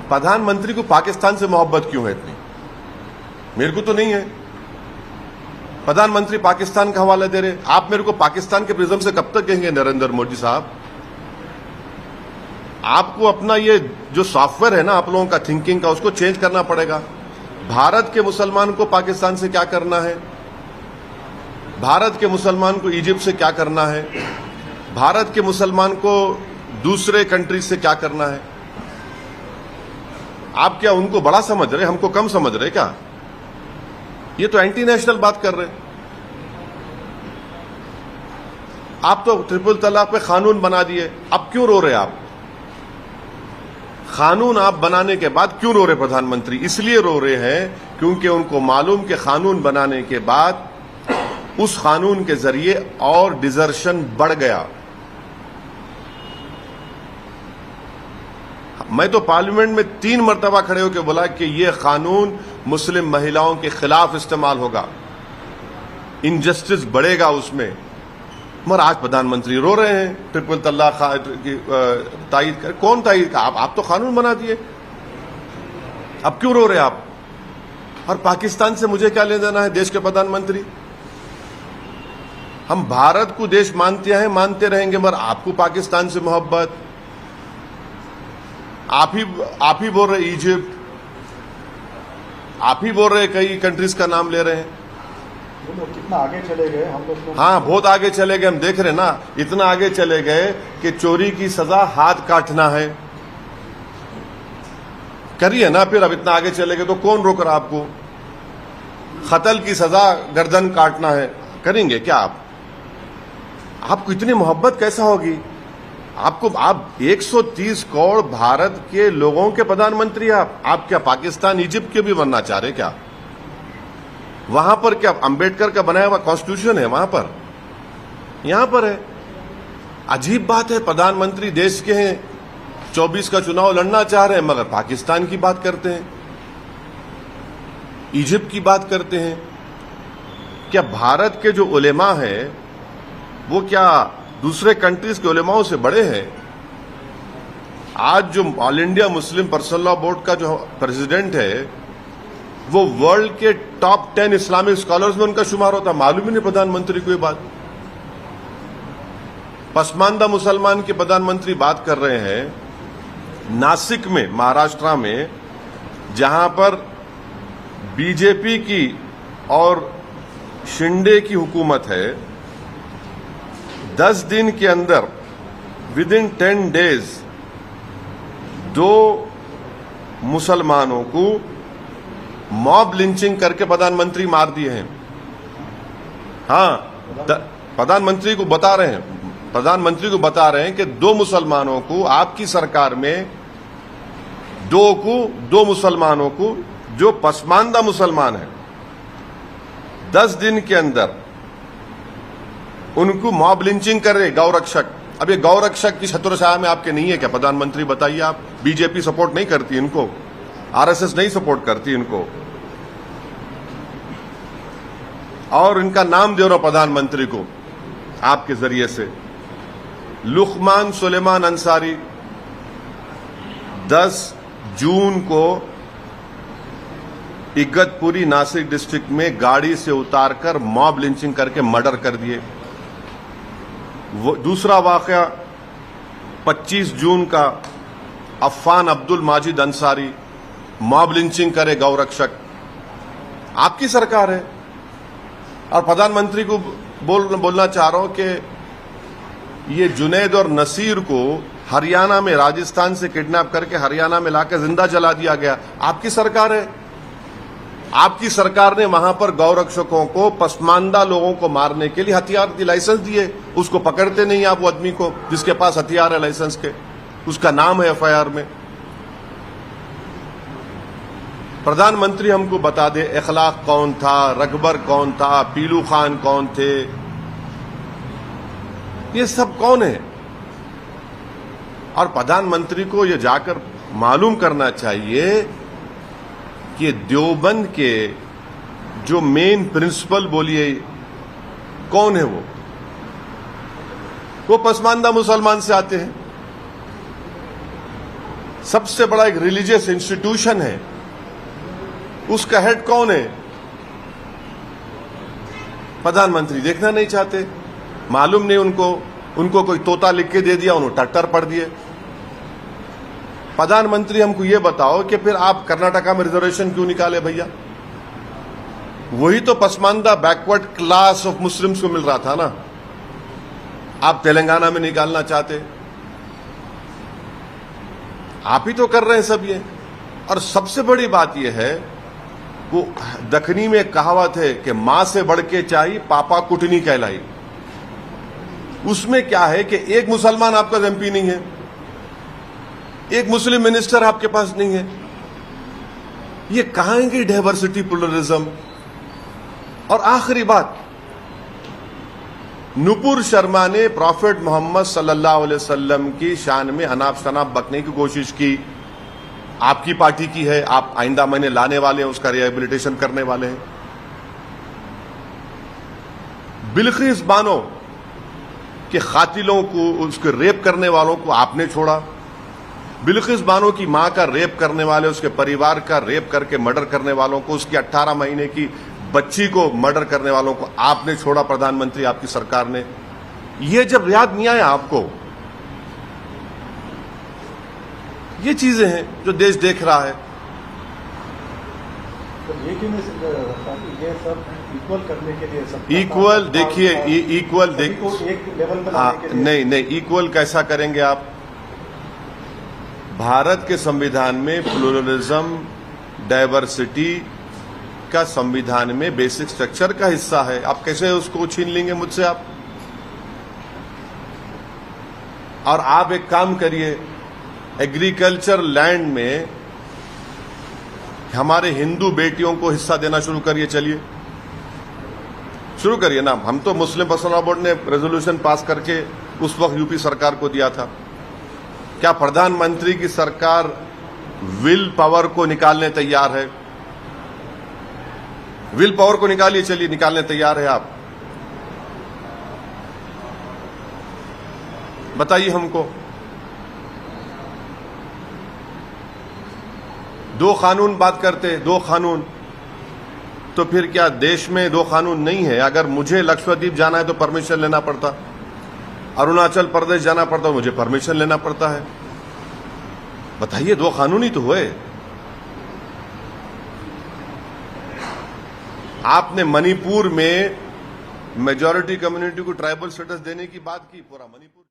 प्रधानमंत्री को पाकिस्तान से मोहब्बत क्यों है इतनी? मेरे को तो नहीं है। प्रधानमंत्री पाकिस्तान का हवाला दे रहे। आप मेरे को पाकिस्तान के प्रिज्म से कब तक कहेंगे नरेंद्र मोदी साहब? आपको अपना ये जो सॉफ्टवेयर है ना आप लोगों का थिंकिंग का, उसको चेंज करना पड़ेगा। भारत के मुसलमान को पाकिस्तान से क्या करना है? भारत के मुसलमान को इजिप्ट से क्या करना है? भारत के मुसलमान को दूसरे कंट्री से क्या करना है? आप क्या उनको बड़ा समझ रहे, हमको कम समझ रहे क्या? ये तो एंटी नेशनल बात कर रहे। आप तो ट्रिपल तलाक पे कानून बना दिए, अब क्यों रो रहे आप? कानून आप बनाने के बाद क्यों रो रहे प्रधानमंत्री? इसलिए रो रहे हैं क्योंकि उनको मालूम कि कानून बनाने के बाद उस कानून के जरिए और डिजर्शन बढ़ गया। मैं तो पार्लियामेंट में 3 मरतबा खड़े होकर बोला कि यह कानून मुस्लिम महिलाओं के खिलाफ इस्तेमाल होगा, इनजस्टिस बढ़ेगा उसमें। मगर आज प्रधानमंत्री रो रहे हैं ट्रिपल तलाक की तायीद कर। कौन तायीद का? आप तो कानून बना दिए, अब क्यों रो रहे आप? और पाकिस्तान से मुझे क्या ले देना है देश के प्रधानमंत्री? हम भारत को देश मानते हैं, मानते रहेंगे, मगर आपको पाकिस्तान से मोहब्बत। आप ही बोल रहे इजिप्ट, आप ही बोल रहे कई कंट्रीज का नाम ले रहे हैं। कितना आगे चले गए हम लोग तो। हाँ, बहुत आगे चले गए। हम देख रहे ना, इतना आगे चले गए कि चोरी की सजा हाथ काटना है। करिए ना फिर। अब इतना आगे चले गए तो कौन रोक रहा आपको? कत्ल की सजा गर्दन काटना है, करेंगे क्या आप? आपको इतनी मोहब्बत कैसा होगी? आप 130 करोड़ भारत के लोगों के प्रधानमंत्री आप क्या पाकिस्तान इजिप्ट के भी बनना चाह रहे क्या? वहां पर क्या अंबेडकर का बनाया हुआ कॉन्स्टिट्यूशन है वहां पर? यहां पर है। अजीब बात है, प्रधानमंत्री देश के हैं, 24 का चुनाव लड़ना चाह रहे हैं, मगर पाकिस्तान की बात करते हैं, इजिप्ट की बात करते हैं। क्या भारत के जो उलेमा हैं वो क्या दूसरे कंट्रीज के उलेमाओं से बड़े हैं? आज जो all India Muslim personal law board का जो प्रेसिडेंट है वो वर्ल्ड के टॉप 10 इस्लामिक स्कॉलर्स में उनका शुमार होता। मालूम ही नहीं प्रधानमंत्री को ये बात। पसमानदा मुसलमान के प्रधानमंत्री बात कर रहे हैं नासिक में, महाराष्ट्र में, जहां पर बीजेपी की और शिंदे की हुकूमत है। 10 दिन के अंदर, विद इन 10 डेज, 2 मुसलमानों को मॉब लिंचिंग करके प्रधानमंत्री मार दिए हैं। हाँ, प्रधानमंत्री को बता रहे हैं कि 2 मुसलमानों को आपकी सरकार में, 2 मुसलमानों को जो पसमानदा मुसलमान है, 10 दिन के अंदर उनको मॉब लिंचिंग कर रहे गौरक्षक। अब ये गौरक्षक की छत्रछाया में आपके नहीं है क्या प्रधानमंत्री? बताइए आप। बीजेपी सपोर्ट नहीं करती इनको, आरएसएस नहीं सपोर्ट करती इनको, और इनका नाम दे रहा प्रधानमंत्री को आपके जरिए से। लुकमान सुलेमान अंसारी 10 जून को इगतपुरी नासिक डिस्ट्रिक्ट में गाड़ी से उतारकर मॉब लिंचिंग करके मर्डर कर दिए। दूसरा वाकया 25 जून का अफान अब्दुल माजिद अंसारी, मॉब लिंचिंग करे गौरक्षक। आपकी सरकार है। और प्रधानमंत्री को बोलना चाह रहा हूं कि ये जुनैद और नसीर को हरियाणा में, राजस्थान से किडनैप करके हरियाणा में लाकर जिंदा जला दिया गया। आपकी सरकार है। आपकी सरकार ने वहां पर गौरक्षकों को, पसमानदा लोगों को मारने के लिए हथियार की लाइसेंस दिए। उसको पकड़ते नहीं आप, वो आदमी को जिसके पास हथियार है लाइसेंस के, उसका नाम है एफआईआर में। प्रधानमंत्री हमको बता दे इखलाक कौन था, रकबर कौन था, पीलू खान कौन थे, ये सब कौन है? और प्रधानमंत्री को ये जाकर मालूम करना चाहिए कि देवबंद के जो मेन प्रिंसिपल बोलिए कौन है, वो पसमानदा मुसलमान से आते हैं। सबसे बड़ा एक रिलीजियस इंस्टीट्यूशन है, उसका हेड कौन है? प्रधानमंत्री देखना नहीं चाहते, मालूम नहीं उनको कोई तोता लिख के दे दिया, उन्होंने टट्टर पढ़ दिए। प्रधानमंत्री हमको ये बताओ कि फिर आप कर्नाटका में रिजर्वेशन क्यों निकाले भैया? वही तो Pasmanda backward class of Muslims को मिल रहा था ना, आप तेलंगाना में निकालना चाहते। आप ही तो कर रहे हैं सब ये। और सबसे बड़ी बात यह है, वो दखनी में कहावत है कि मां से बढ़ के चाहिए पापा कुटनी कहलाई। उसमें क्या है कि एक मुसलमान आपका एमपी नहीं है, एक मुस्लिम मिनिस्टर आपके पास नहीं है। ये कहां है कि डाइवर्सिटी, प्लुरलिज्म? और आखिरी बात, नुपुर शर्मा ने प्रॉफेट मोहम्मद सल्लल्लाहु अलैहि वसल्लम की शान में अनाप शनाप बकने की कोशिश की। आपकी पार्टी की है, आप आइंदा महीने लाने वाले हैं, उसका रिहेबिलिटेशन करने वाले हैं। बिल्किस बानो के कातिलों को, उसके रेप करने वालों को आपने छोड़ा। बिल्किस बानो की मां का रेप करने वाले, उसके परिवार का रेप करके मर्डर करने वालों को, उसकी 18 महीने की बच्ची को मर्डर करने वालों को आपने छोड़ा, प्रधानमंत्री आपकी सरकार ने। ये जब याद नहीं आया आपको, ये चीजें हैं जो देश देख रहा है। तो ये क्यों नहीं रखता कि ये सब इक्वल करने के लिए सब इक्वल देखिए, इक्वल सभी को एक लेवल पर हाँ, लाने के लिए? नहीं, इक्वल कैसा करेंगे आप? भारत के संविधान में प्लुरलिज्म, डाइवर्सिटी का संविधान में बेसिक स्ट्रक्चर का हिस्सा है। आप कैसे उसको छीन लेंगे मुझसे आप? और आप एक काम करिए, एग्रीकल्चर लैंड में हमारे हिंदू बेटियों को हिस्सा देना शुरू करिए। चलिए शुरू करिए ना। हम तो मुस्लिम पर्सनल बोर्ड ने रेजोल्यूशन पास करके उस वक्त यूपी सरकार को दिया था। क्या प्रधानमंत्री की सरकार विल पावर को निकालने तैयार है? विल पावर को निकालिए, चलिए निकालने तैयार है आप? बताइए हमको। 2 कानून बात करते, 2 कानून, तो फिर क्या देश में 2 कानून नहीं है? अगर मुझे लक्षद्वीप जाना है तो परमिशन लेना पड़ता, अरुणाचल प्रदेश जाना पड़ता, मुझे परमिशन लेना पड़ता है। बताइए, 2 कानून ही तो हुए। आपने मणिपुर में मेजॉरिटी कम्युनिटी को ट्राइबल स्टेटस देने की बात की, पूरा मणिपुर